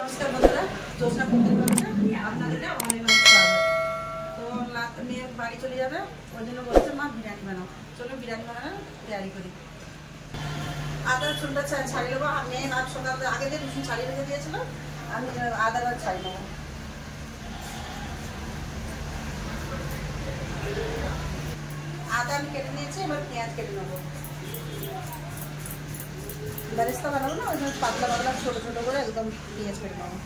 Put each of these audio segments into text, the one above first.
नमस्कार बंधुरा जोशना कुकिंग करছে আপনাদেরকে অনেক অনেক স্বাগত। তো মেয়ে বাড়ি চলে যাবে, ওই জন্য বলছে মা বিরিয়ানি বানাও, চলো বিরিয়ানি বানানোর তৈরি করি। আদা রসুনটা ছাড়িয়ে নেবো। মেয়ে আজ সকালে আগে যে রসুন ছাড়িয়ে রেখে দিয়েছিল, আমি আদা ছাড়িয়ে নেবো। আদা আমি কেটে নিয়েছি, এবার পেঁয়াজ কেটে নেবো। বেরেস্তা বানাবো না, ওই জন্য পাতলা পাতলা ছোটো ছোটো করে একদম পেঁয়াজ কেটে নেবো।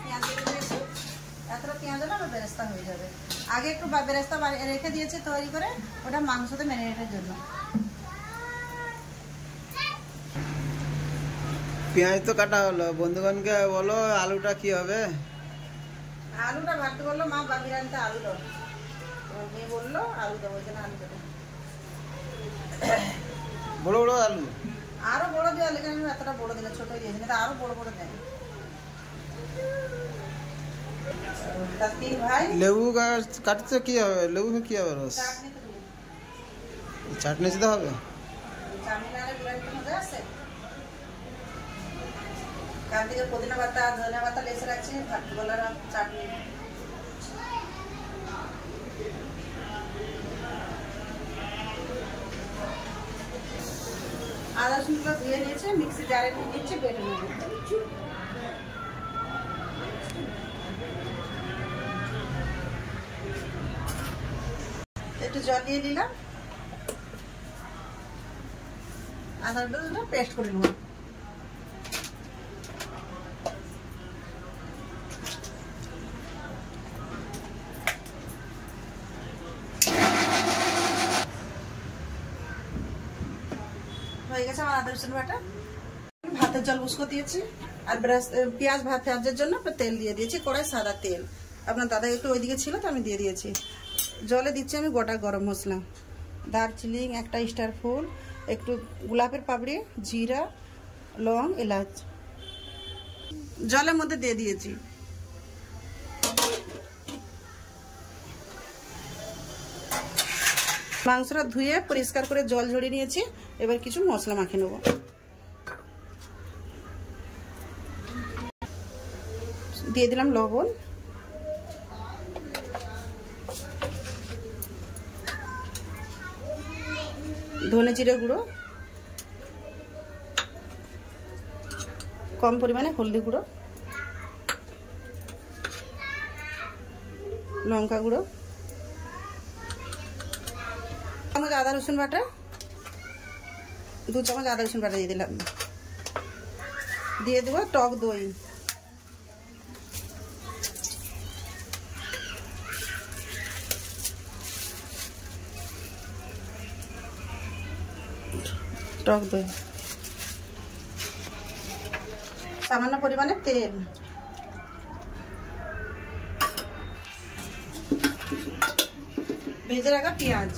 পেঁয়াজ কেটে দিয়েছি, এতটা পেঁয়াজ হলে আমার বেরেস্তা হয়ে যাবে। আগে একটু বেরেস্তা রেখে দিয়েছি তৈরি করে, ওটা মাংসতে ম্যারিনেটের জন্য। পেঁয়াজ তো কাটা হলো, বন্ধুগণকে বলো আলুটা কি হবে। আলুটা ভাবতে বললো মা বিরিয়ানিতে আলু দাও, মেয়ে বললো আলু দাও, ওই জন্য আলু দেবো। বড় বড় আলু আরো বড় দেওয়া লেগে আমি এতটা বড় দিলে, ছোট দিয়েছি না, আরো বড় বড় দেয়। তার তিন ভাই। লেবু কাটতে কি হবে, লেবু কি হবে, রস চাটনি দিতে হবে। চাটনি নাহলে বিরিয়ানির মধ্যে আছে। কাল থেকে পুদিনা পাতা ধনিয়া পাতা লেসে রাখছি, ভাতগুলোর চাটনি। আদা রসুনগুলো ধুয়ে নিয়েছে, মিক্সি জারে দিয়ে দিচ্ছে, বেটে নেবো। একটু জল দিয়ে দিলাম, আদা রসুনটা পেস্ট করে নেবো। হয়ে গেছে আমার আদা রসুন বাটা। ভাতের জল উস্কো দিয়েছি, আর পেঁয়াজ ভাজার জন্য তেল দিয়ে দিয়েছি, কড়াই সাদা তেল। আপনার দাদা একটু ওইদিকে ছিল তো আমি দিয়ে দিয়েছি। জলে দিচ্ছি আমি গোটা গরম মশলা, দারচিনি, একটা স্টার ফুল, একটু গোলাপের পাপড়ি, জিরা, লং, এলাচ জলের মধ্যে দিয়ে দিয়েছি। মাংসটা ধুয়ে পরিষ্কার করে জল ঝরিয়ে নিয়েছি, এবার কিছু মশলা মাখিয়ে নেব। দিয়ে দিলাম লবণ, ধনে জিরে গুঁড়ো, কম পরিমাণে হলদি গুঁড়ো, লঙ্কা গুঁড়ো, চামচ আদা রসুন বাটা, 2 চামচ আদা রসুন বাটা দিয়ে দিলাম। দিয়ে দেবো টক দই, টক দই, সামান্য পরিমাণে তেল, ভেজে রাখা পেঁয়াজ,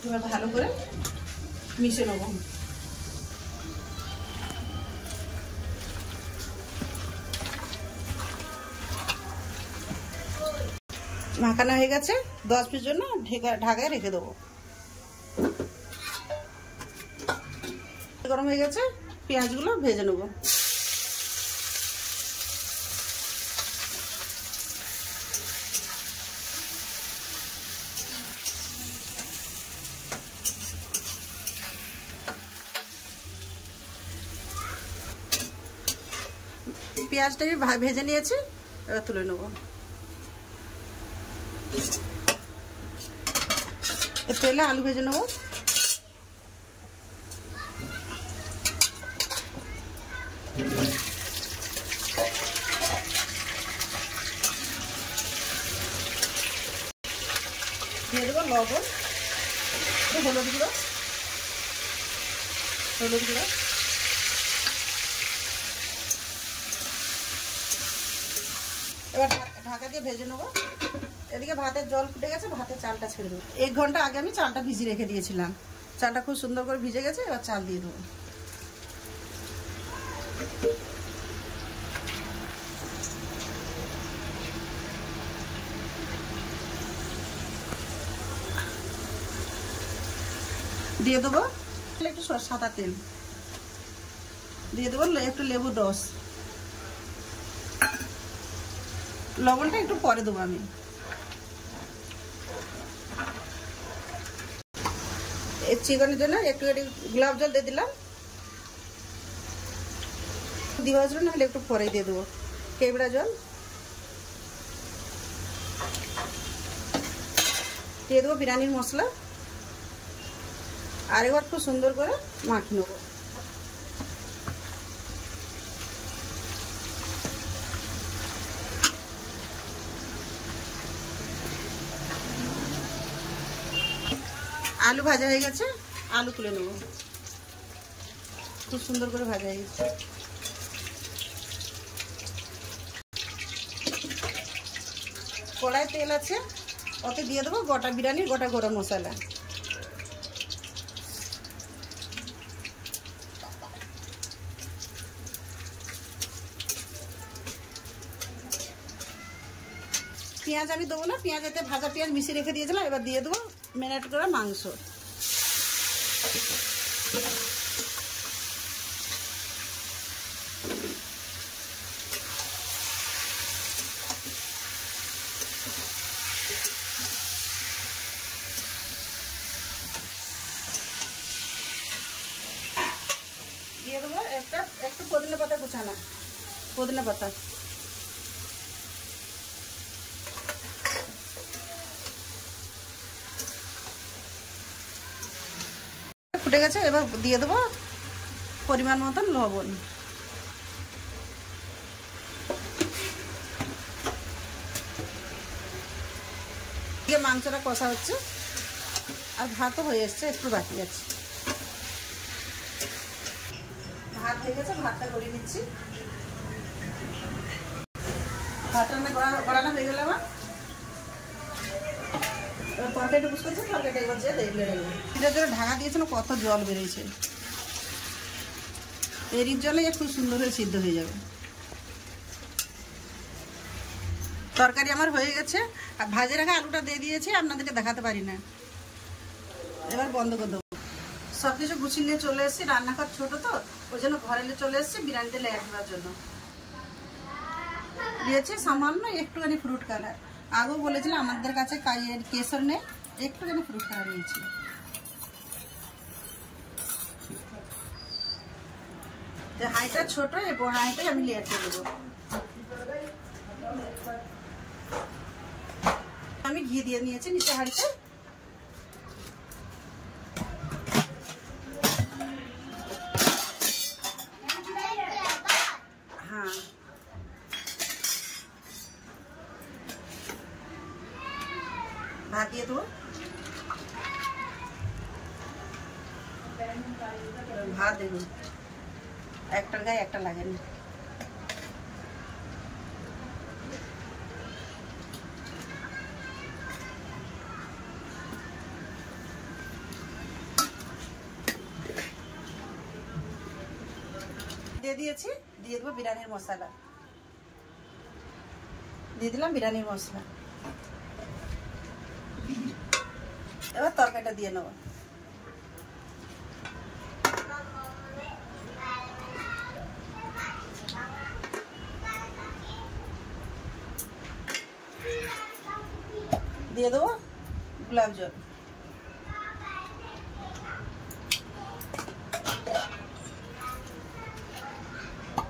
এবার ভালো করে মিশে নেব। মাখানো হয়ে গেছে, 10 মিনিটের জন্য ঢাকায় রেখে দেবো। গরম হয়ে গেছে, পেঁয়াজগুলো ভেজে নেব। পেঁয়াজটাকে ভেজে নিয়েছি, এবার তুলে নেব। তেলে আলু ভেজে নেব। দিয়ে দেবো লবণ, হলুদ গুঁড়ো, এবার ঢাকা দিয়ে ভেজে নেবো। এদিকে ভাতের জল ফুটে গেছে, ভাতের চালটা ছেড়ে দেবো। 1 ঘন্টা আগে আমি চালটা ভিজিয়ে রেখে দিয়েছিলাম, চালটা খুব সুন্দর করে ভিজে গেছে, এবার চাল দিয়ে দেবো। দিয়ে দেবো একটু সাদা তেল, দিয়ে দেবো একটু লেবুর রস, লবণটা একটু পরে দেবো আমি। এই চিকেনের জন্য একটু গোলাপ জল দিয়ে দিলাম, দিবার জন্য নাহলে একটু পরে দিয়ে দেবো কেবড়া জল, দিয়ে দেবো বিরিয়ানির মশলা, আর একবার খুব সুন্দর করে মাখিয়ে নেবো। আলু ভাজা হয়ে গেছে, আলু তুলে নেব, খুব সুন্দর করে ভাজা হয়ে গেছে। কড়াই তেল আছে, ওতে দিয়ে দেবো গোটা বিরিয়ানির গোটা গরম মশলা, পেঁয়াজ আমি দেবো না, পেঁয়াজ এতে ভাজা পেঁয়াজ মিশিয়ে রেখে দিয়েছিলাম, এবার দিয়ে দেবো ম্যারিনেট করা মাংস। দিয়ে দেবো একটু পুদিনা পাতা কুচানো, পুদিনা পাতা, ফুটে গেছে, এবার দিয়ে দেবো পরিমাণ মতন লবণ, দিয়ে মাংসটা কষা হচ্ছে, আর ভাতও হয়ে এসছে, একটু বাকি আছে। ভাত হয়ে গেছে, ভাতটা গড়িয়ে নিচ্ছি। ভাত রান্না গড়ানো হয়ে গেল আমার, তরকারিটা বুঝতে পারছি, তরকারিটা এবার যে দেখলে এটার জন্য ঢাকা দিয়েছে না, কত জল বেরিয়েছে, এরির জলে খুব সুন্দর হয়ে সিদ্ধ হয়ে যাবে। তরকারি আমার হয়ে গেছে, আর ভাজে রাখা আলুটা দিয়ে দিয়েছি, আপনাদেরকে দেখাতে পারি না, এবার বন্ধ করে দেবো। সব কিছু গুছিয়ে নিয়ে চলে এসেছি, রান্নাঘর ছোট তো ওই জন্য ঘরে চলে এসেছি বিরিয়ানিতে লেয়ার দেওয়ার জন্য। দিয়েছি সামান্য একটুখানি ফ্রুট কালার, আগেও বলেছিলাম আমাদের কাছে কেশর নেই, একটুখানি ফ্রুট কালার নিয়েছি। হাঁড়িটা ছোট, এই বড় হাঁড়িটাই আমি লেয়ার করে দেবো। আমি ঘি দিয়ে নিয়েছি নিচে হাঁড়িতে, হ্যাঁ ভাত দিয়ে দেবো, ভাত দেবো, একটার গায়ে একটা লাগে না। দিয়ে দিয়েছি, দিয়ে দেবো বিরিয়ানির মশলা, দিয়ে দিলাম বিরিয়ানির মশলা, এবার তরকারিটা দিয়ে নেবো। দিয়ে দেবো গোলাপ জল,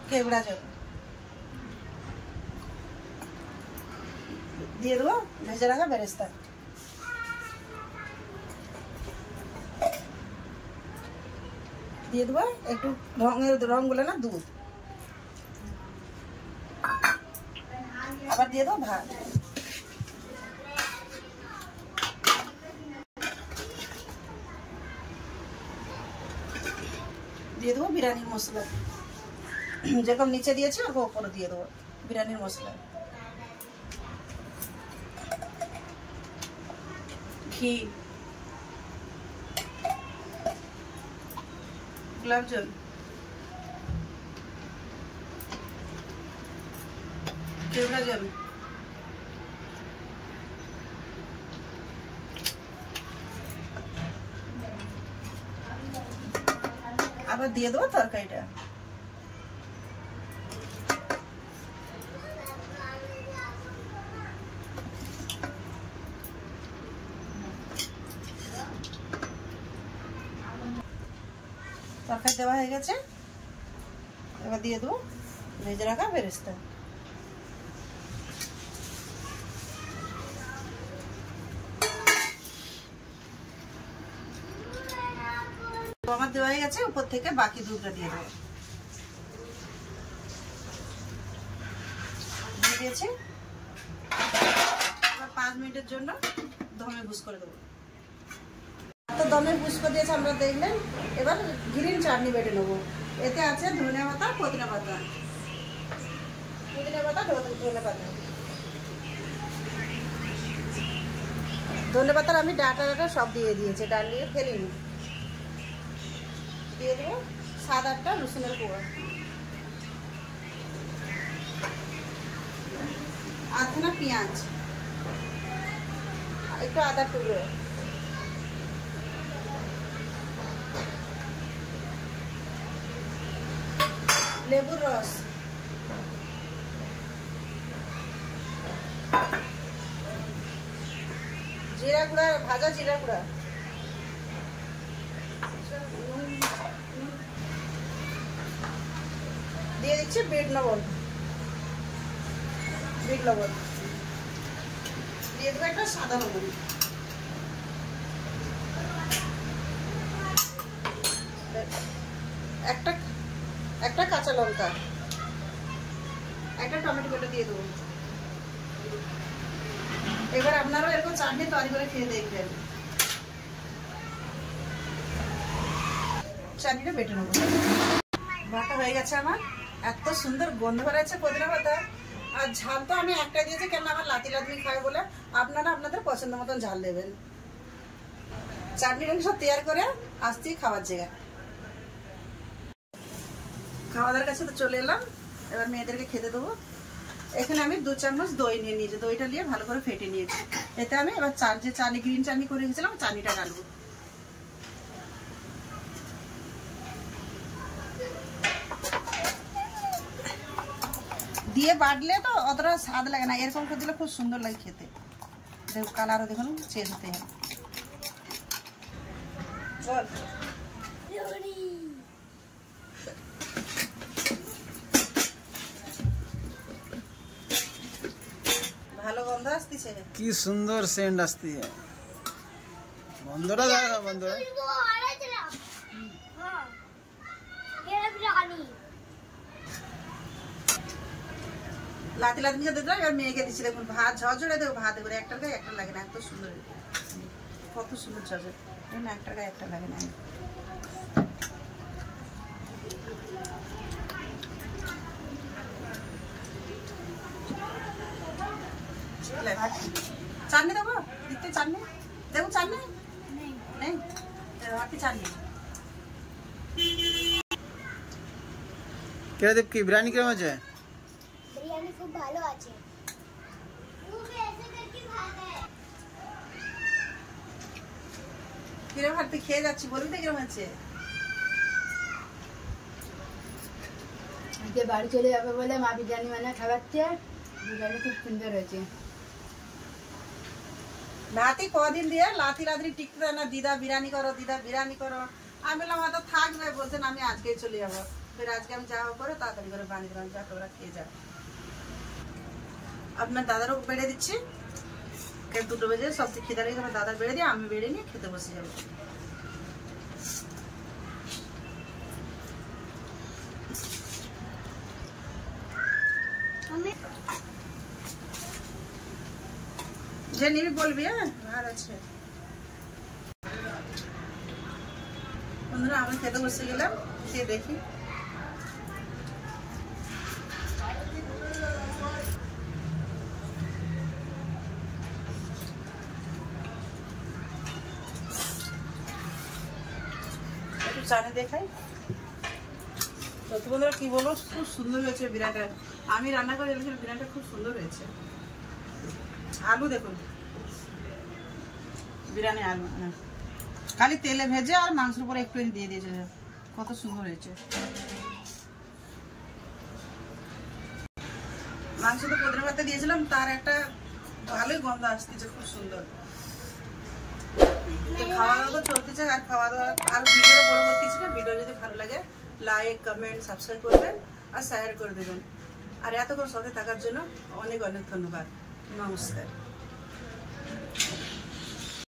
কেবড়া জল, দিয়ে দেবো ভেজে রাখা বেরেস্তা, দিয়ে দেবো একটু রং গুলো না দুধ, আবার দিয়ে দেবো ভাত, দিয়ে দেবো বিরিয়ানির মশলা, যেরকম নিচে দিয়েছি ওরকম উপরে দিয়ে দেবো বিরিয়ানির মশলা, ঘি, গোলাপ জল, কেওড়া জল, আবার দিয়ে দেবো তরকারিটা। তরকারি দেওয়া হয়ে গেছে, এবার দিয়ে দেবো ভেজে রাখা বেরেস্তা। আমার দেওয়া হয়ে গেছে, উপর থেকে বাকি দুধটা দিয়ে দেবো। দিয়ে দিয়েছি, এবার 5 মিনিটের জন্য দমে বুস করে দেবো। তো দমে বুস করে দিয়েছে আমরা দেখলেন। এবার গ্রিন চাটনি বেটে নেবো। এতে আছে ধনে পাতা, পুদিনা পাতা, ধনে পাতা। ধনে পাতার আমি ডাটা সব দিয়ে দিয়েছি, ডাল দিয়ে ফেলিনি। দিয়ে দেবো 7-8টা রসুনের কোয়া, আধখানা পেঁয়াজ, একটু আদা টুকরো, লেবুর রস, জিরা গুঁড়া, ভাজা জিরা গুঁড়া, দিয়ে দিচ্ছি বিট লবণ, দিয়ে দেবো একটা সাদা লবণ, একটা কাঁচা লঙ্কা, একটা টমেটো কেটে দিয়ে দেবো। এবার আপনারাও এরকম চাটনি তৈরি করে খেয়ে দেখবেন। চাটনিটা বেটে নেবো। বাটা হয়ে গেছে আমার, এত সুন্দর গন্ধ বেরোচ্ছে পুদিনা পাতা। আর ঝাল তো আমি একটা দিয়েছি, কেন আমার লাতি খাবে বলে। আপনারা আপনাদের পছন্দ মতন ঝাল দেবেন। চাটনিটা সব তৈরি করে আসছি খাবার জায়গায়। খাওয়া দাওয়ার কাছে তো চলে এলাম, এবার মেয়েদেরকে খেতে দেবো। এখানে আমি 2 চামচ দই নিয়ে নিয়েছি, দইটা নিয়ে ভালো করে ফেটে নিয়েছি। এতে আমি এবার চাটনি গ্রিন চাটনি করে রেখেছিলাম, চাটনিটা ঢালবো। দিয়ে বাটলে তো অতটা স্বাদ লাগে না, এরকম করে দিলে খুব সুন্দর লাগে খেতে। দেখো কালারও দেখুন চেঞ্জ হতে হবে। চল ভালো গন্ধ আসতেছে, কি সুন্দর সেন্ট আসছে। বন্ধুরা দেখো, বন্ধুরা লাতি খেতে দিলাম। এবার মেয়েকে দিচ্ছি, দেখুন ভাত ঝরঝরে দেবো, ভাত করে একটার গায়ে একটা লাগে না, এত সুন্দর, কত সুন্দর ঝরঝরে না, একটার গায়ে একটা লাগে না। চাটনি দেবো, দিতে চাটনি দেবো, চাটনি নেই, চাটনি। কিরদেব কি বিরিয়ানি কেমন আছে? বিরিয়ানি খুব ভালো আছে। কিরম ভাত তুই খেয়ে যাচ্ছি, বলবি তো কিরম আছে? আজকে বাড়ি চলে যাবে বলে মা বিরিয়ানি মানে খাওয়াচ্ছে। বিরিয়ানি খুব সুন্দর হয়েছে। নাতি কদিন দিয়ে লাতি টিকতে না, দিদা বিরিয়ানি করো, দিদা বিরিয়ানি করো। আমি বললাম হয়তো থাকবে, বলছেন আমি আজকেই চলে যাবো। ফের আজকে আমি যাওয়ার পরে তাড়াতাড়ি করে বানিয়ে দিলাম, যা তোরা খেয়ে যাও। আপনার দাদারও বেড়ে দিচ্ছি, 2 বেজে সব খিদে লেগে আমার দাদা বেড়ে দিয়ে আমি বেড়ে নিয়ে খেতে বসে যাবো। যে নিবি বলবি, হ্যাঁ ভাত আছে। বন্ধুরা আমি খেতে বসে গেলাম, খেয়ে দেখি। একটু চানে দেখাই। সত্যি বন্ধুরা কি বলবো, খুব সুন্দর হয়েছে বিরিয়ানিটা। আমি রান্না করে এনেছিলাম, বিরিয়ানিটা খুব সুন্দর হয়েছে। আলু দেখুন, বিরিয়ানি আলু খালি তেলে ভেজে আর মাংসের উপরে একটু দিয়ে দিয়েছে, কত সুন্দর হয়েছে। মাংস তো পদের ভাতে দিয়েছিলাম, তার একটা ভালোই গন্ধ আসতেছে, খুব সুন্দর। খাওয়া দাওয়া তো চলতেছে, আর খাওয়া দাওয়া আর ভিডিও বড় করতেছি না। ভিডিও যদি ভালো লাগে লাইক কমেন্ট সাবস্ক্রাইব করবেন আর শেয়ার করে দেবেন। আর এতক্ষণ সাথে থাকার জন্য অনেক অনেক ধন্যবাদ। নমস্কার।